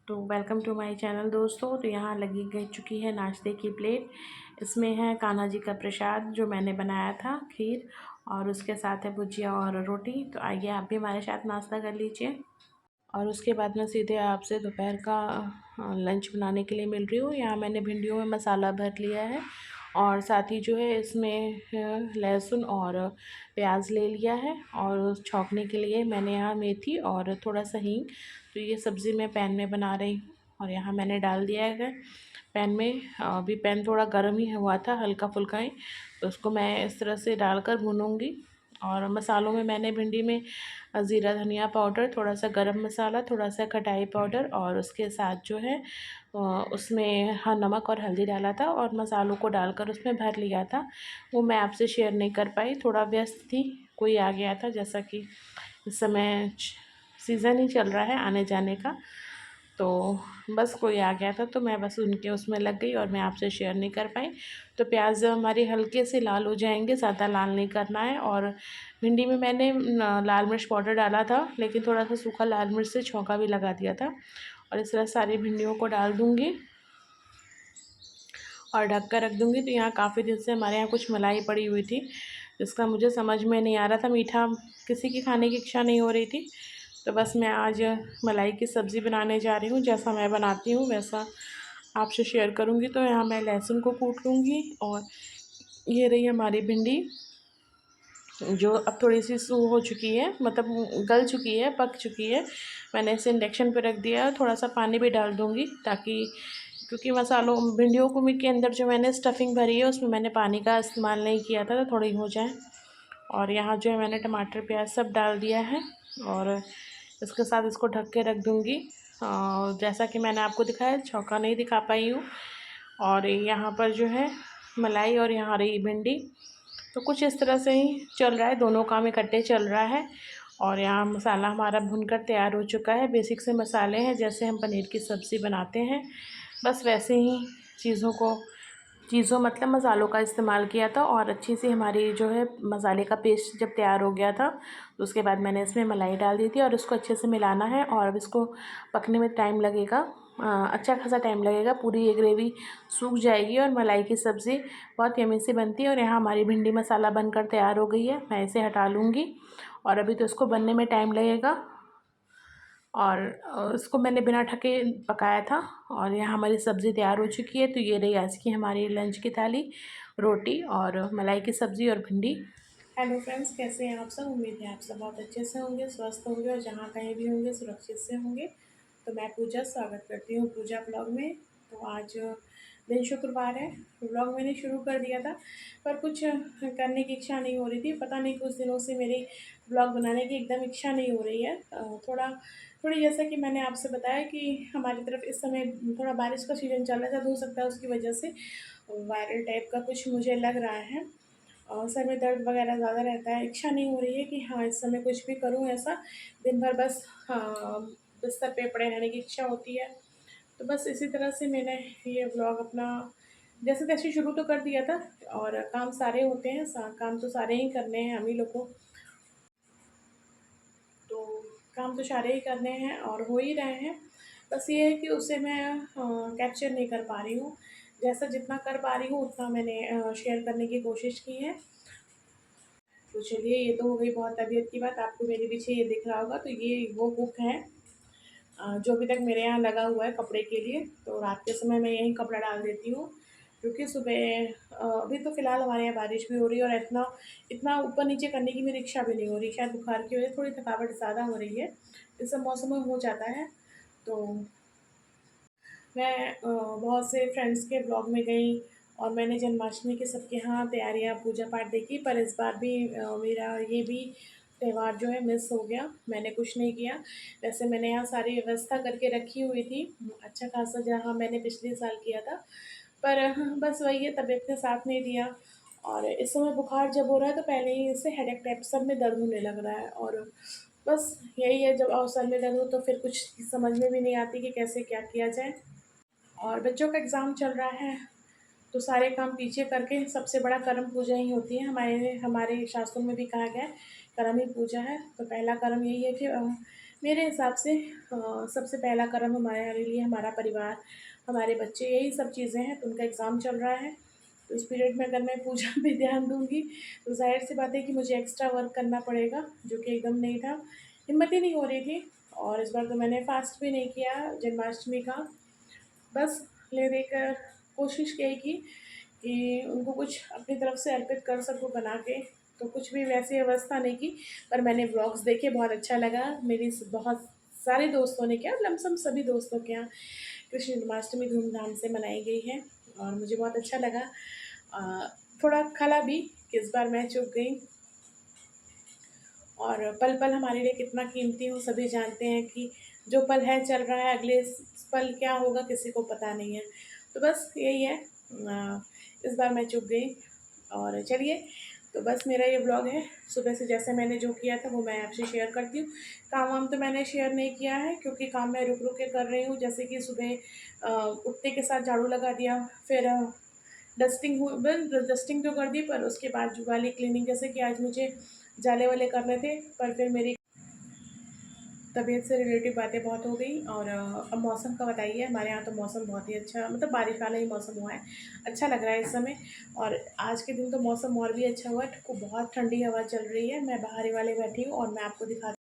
तो welcome to my channel दोस्तों। तो यहाँ लगी गई चुकी है नाश्ते की प्लेट। इसमें है कान्हा जी का प्रसाद जो मैंने बनाया था, खीर, और उसके साथ है भुजिया और रोटी। तो आइए आप भी हमारे साथ नाश्ता कर लीजिए। और उसके बाद मैं सीधे आपसे दोपहर का लंच बनाने के लिए मिल रही हूँ। यहाँ मैंने भिंडियों में मसाला भर लिया है और साथ ही जो है इसमें लहसुन और प्याज ले लिया है। और छौंकने के लिए मैंने यहाँ मेथी और थोड़ा सा हींग। तो ये सब्ज़ी मैं पैन में बना रही हूँ और यहाँ मैंने डाल दिया है पैन में। अभी पैन थोड़ा गर्म ही हुआ था, हल्का फुल्का ही। तो उसको मैं इस तरह से डालकर भूनूंगी। और मसालों में मैंने भिंडी में ज़ीरा धनिया पाउडर, थोड़ा सा गरम मसाला, थोड़ा सा खटाई पाउडर और उसके साथ जो है उसमें नमक और हल्दी डाला था और मसालों को डालकर उसमें भर लिया था। वो मैं आपसे शेयर नहीं कर पाई, थोड़ा व्यस्त थी, कोई आ गया था। जैसा कि इस समय सीज़न ही चल रहा है आने जाने का, तो बस कोई आ गया था तो मैं बस उनके उसमें लग गई और मैं आपसे शेयर नहीं कर पाई। तो प्याज हमारी हल्के से लाल हो जाएंगे, ज़्यादा लाल नहीं करना है। और भिंडी में मैंने लाल मिर्च पाउडर डाला था, लेकिन थोड़ा सा सूखा लाल मिर्च से छौंका भी लगा दिया था। और इस तरह सारी भिंडियों को डाल दूँगी और ढक कर रख दूँगी। तो यहाँ काफ़ी दिन से हमारे यहाँ कुछ मलाई पड़ी हुई थी, जिसका मुझे समझ में नहीं आ रहा था। मीठा किसी की खाने की इच्छा नहीं हो रही थी, तो बस मैं आज मलाई की सब्ज़ी बनाने जा रही हूँ। जैसा मैं बनाती हूँ वैसा आपसे शेयर करूँगी। तो यहाँ मैं लहसुन को कूट लूँगी और ये रही हमारी भिंडी, जो अब थोड़ी सी सू हो चुकी है, मतलब गल चुकी है, पक चुकी है। मैंने इसे इंडक्शन पे रख दिया है। थोड़ा सा पानी भी डाल दूँगी ताकि, क्योंकि मसालों भिंडियों को के अंदर जो मैंने स्टफिंग भरी है उसमें मैंने पानी का इस्तेमाल नहीं किया था, तो थोड़ी हो जाए। और यहाँ जो है मैंने टमाटर प्याज सब डाल दिया है और इसके साथ इसको ढक के रख दूँगी। जैसा कि मैंने आपको दिखाया, छौंका नहीं दिखा पाई हूँ। और यहाँ पर जो है मलाई और यहाँ रही भिंडी। तो कुछ इस तरह से ही चल रहा है, दोनों काम इकट्ठे चल रहा है। और यहाँ मसाला हमारा भुनकर तैयार हो चुका है। बेसिक से मसाले हैं, जैसे हम पनीर की सब्ज़ी बनाते हैं, बस वैसे ही चीज़ों मतलब मसालों का इस्तेमाल किया था। और अच्छी सी हमारी जो है मसाले का पेस्ट जब तैयार हो गया था, तो उसके बाद मैंने इसमें मलाई डाल दी थी और इसको अच्छे से मिलाना है। और अब इसको पकने में टाइम लगेगा, अच्छा खासा टाइम लगेगा। पूरी ये ग्रेवी सूख जाएगी और मलाई की सब्ज़ी बहुत यमी सी बनती है। और यहाँ हमारी भिंडी मसाला बनकर तैयार हो गई है, मैं इसे हटा लूँगी। और अभी तो इसको बनने में टाइम लगेगा। और इसको मैंने बिना ढके पकाया था। और यहाँ हमारी सब्ज़ी तैयार हो चुकी है। तो ये रही आज की हमारी लंच की थाली, रोटी और मलाई की सब्ज़ी और भिंडी। हेलो फ्रेंड्स, कैसे हैं आप सब? उम्मीद है आप सब बहुत अच्छे से होंगे, स्वस्थ होंगे और जहाँ कहीं भी होंगे सुरक्षित से होंगे। तो मैं पूजा स्वागत करती हूँ पूजा ब्लॉग में। तो आज दिन शुक्रवार है। ब्लॉग मैंने शुरू कर दिया था, पर कुछ करने की इच्छा नहीं हो रही थी। पता नहीं, कुछ दिनों से मेरी ब्लॉग बनाने की एकदम इच्छा नहीं हो रही है। थोड़ी जैसा कि मैंने आपसे बताया कि हमारी तरफ इस समय थोड़ा बारिश का सीज़न चल रहा था, तो हो सकता है उसकी वजह से वायरल टाइप का कुछ मुझे लग रहा है। और सर में दर्द वगैरह ज़्यादा रहता है। इच्छा नहीं हो रही है कि हाँ इस समय कुछ भी करूँ ऐसा। दिन भर बस बिस्तर पे पड़े रहने की इच्छा होती है। तो बस इसी तरह से मैंने ये व्लॉग अपना जैसे तैसे शुरू तो कर दिया था। और काम सारे होते हैं, काम तो सारे ही करने हैं हम ही लोग को। तो काम तो सारे ही करने हैं और हो ही रहे हैं। बस ये है कि उसे मैं कैप्चर नहीं कर पा रही हूँ। जैसा जितना कर पा रही हूँ उतना मैंने शेयर करने की कोशिश की है। तो चलिए, ये तो हो गई बहुत तबीयत की बात। आपको मेरे पीछे ये दिख रहा होगा, तो ये वो हुक है जो अभी तक मेरे यहाँ लगा हुआ है कपड़े के लिए। तो रात के समय मैं यहीं कपड़ा डाल देती हूँ, क्योंकि सुबह अभी तो फ़िलहाल हमारे यहाँ बारिश भी हो रही है और इतना इतना ऊपर नीचे करने की मेरी इच्छा भी नहीं हो रही। शायद बुखार की वजह से थोड़ी थकावट ज़्यादा हो रही है, इस सब मौसम में हो जाता है। तो मैं बहुत से फ्रेंड्स के ब्लॉग में गई और मैंने जन्माष्टमी के सबके यहाँ तैयारियाँ पूजा पाठ देखी। पर इस बार भी मेरा ये भी त्यौहार जो है मिस हो गया, मैंने कुछ नहीं किया। वैसे मैंने यहाँ सारी व्यवस्था करके रखी हुई थी, अच्छा खासा, जहाँ मैंने पिछले साल किया था। पर बस वही है, तबीयत ने साथ नहीं दिया। और इस समय बुखार जब हो रहा है तो पहले ही इससे हेडेक टाइप सब में दर्द होने लग रहा है। और बस यही है, जब सर में दर्द हो तो फिर कुछ समझ में भी नहीं आती कि कैसे क्या किया जाए। और बच्चों का एग्ज़ाम चल रहा है, तो सारे काम पीछे करके सबसे बड़ा कर्म पूजा ही होती है। हमारे हमारे शास्त्रों में भी कहा गया है कर्म ही पूजा है। तो पहला कर्म यही है कि मेरे हिसाब से सबसे पहला कदम हमारे लिए हमारा परिवार, हमारे बच्चे, यही सब चीज़ें हैं। तो उनका एग्ज़ाम चल रहा है, तो इस पीरियड में अगर मैं पूजा पे ध्यान दूँगी, तो ज़ाहिर-सी बात है कि मुझे एक्स्ट्रा वर्क करना पड़ेगा, जो कि एकदम नहीं था। हिम्मत ही नहीं हो रही थी, और इस बार तो मैंने फ़ास्ट भी नहीं किया जन्माष्टमी का। बस ले देकर कोशिश यही की कि उनको कुछ अपनी तरफ से अर्पित कर सकूँ बना के, तो कुछ भी वैसी अवस्था नहीं की। पर मैंने व्लॉग्स देखे, बहुत अच्छा लगा। मेरी बहुत सारे दोस्तों ने किया, लमसम सभी दोस्तों के यहाँ कृष्ण जन्माष्टमी धूमधाम से मनाई गई है, और मुझे बहुत अच्छा लगा। थोड़ा खला भी कि इस बार मैं चूक गई, और पल पल हमारे लिए कितना कीमती हो सभी जानते हैं कि जो पल है चल रहा है, अगले पल क्या होगा किसी को पता नहीं है। तो बस यही है, इस बार मैं चूक गई। और चलिए, तो बस मेरा ये ब्लॉग है, सुबह से जैसे मैंने जो किया था वो मैं आपसे शेयर करती हूँ। काम वाम तो मैंने शेयर नहीं किया है, क्योंकि काम मैं रुक रुक के कर रही हूँ। जैसे कि सुबह उठते के साथ झाड़ू लगा दिया, फिर डस्टिंग बस डस्टिंग तो कर दी, पर उसके बाद जो वाली क्लीनिंग, जैसे कि आज मुझे जाले वाले करने थे, पर फिर मेरी तबीयत से रिलेटेड बातें बहुत हो गई। और अब मौसम का बताइए, हमारे यहाँ तो मौसम बहुत ही अच्छा, मतलब बारिश वाला ही मौसम हुआ है, अच्छा लग रहा है इस समय। और आज के दिन तो मौसम और भी अच्छा हुआ है, बहुत ठंडी हवा चल रही है। मैं बाहर ही वाले बैठी हूँ, और मैं आपको दिखा,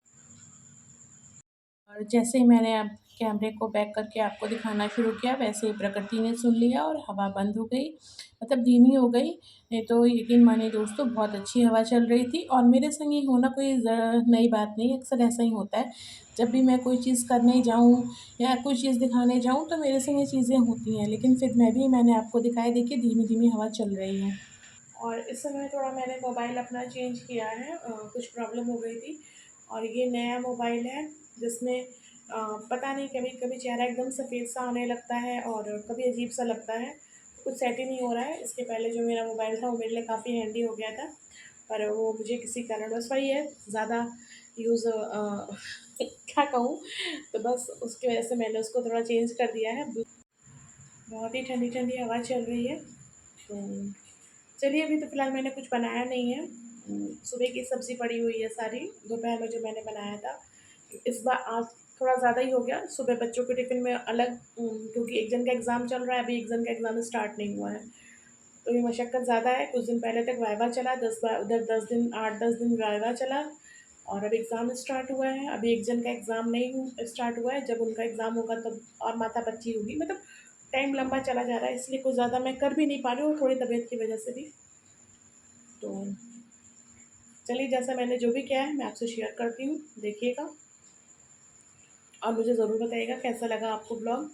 और जैसे ही मैंने अब कैमरे को बैक करके आपको दिखाना शुरू किया, वैसे ही प्रकृति ने सुन लिया और हवा बंद हो गई, मतलब धीमी हो गई। नहीं तो यकीन मानिए दोस्तों, बहुत अच्छी हवा चल रही थी। और मेरे संग ये होना कोई नई बात नहीं है, अक्सर ऐसा ही होता है। जब भी मैं कोई चीज़ करने जाऊँ या कोई चीज़ दिखाने जाऊँ, तो मेरे संग ये चीज़ें होती हैं। लेकिन फिर मैंने आपको दिखाई, देखिए धीमी-धीमी हवा चल रही है। और इस समय थोड़ा मैंने मोबाइल अपना चेंज किया है, कुछ प्रॉब्लम हो गई थी। और ये नया मोबाइल है, जिसमें पता नहीं, कभी कभी चेहरा एकदम सफ़ेद सा आने लगता है, और कभी अजीब सा लगता है, कुछ सेट ही नहीं हो रहा है। इसके पहले जो मेरा मोबाइल था वो मेरे लिए काफ़ी हैंडी हो गया था, पर वो मुझे किसी कारणवश, वही है ज़्यादा यूज़ क्या कहूँ, तो बस उसकी वजह से मैंने उसको थोड़ा चेंज कर दिया है। बहुत ही ठंडी ठंडी हवा चल रही है। तो चलिए, अभी तो फ़िलहाल मैंने कुछ बनाया नहीं है। सुबह की सब्ज़ी पड़ी हुई है सारी, दोपहर में जो मैंने बनाया था। इस बार आज थोड़ा ज़्यादा ही हो गया। सुबह बच्चों के टिफ़िन में अलग, क्योंकि एक जन का एग्ज़ाम चल रहा है, अभी एक जन का एग्ज़ाम स्टार्ट नहीं हुआ है। तो ये मशक्क़त ज़्यादा है। कुछ दिन पहले तक वाइवा चला, 10 बार उधर 10 दिन, 8-10 दिन वाइवा चला, और अब एग्ज़ाम स्टार्ट हुआ है। अभी एक जन का एग्ज़ाम नहीं स्टार्ट हुआ है, जब उनका एग्ज़ाम होगा तब और माथापच्ची होगी। मतलब टाइम लंबा चला जा रहा है, इसलिए कुछ ज़्यादा मैं कर भी नहीं पा रही हूँ, थोड़ी तबीयत की वजह से भी। तो चलिए, जैसा मैंने जो भी किया है मैं आपसे शेयर करती हूँ, देखिएगा, और मुझे ज़रूर बताइएगा कैसा लगा आपको ब्लॉग।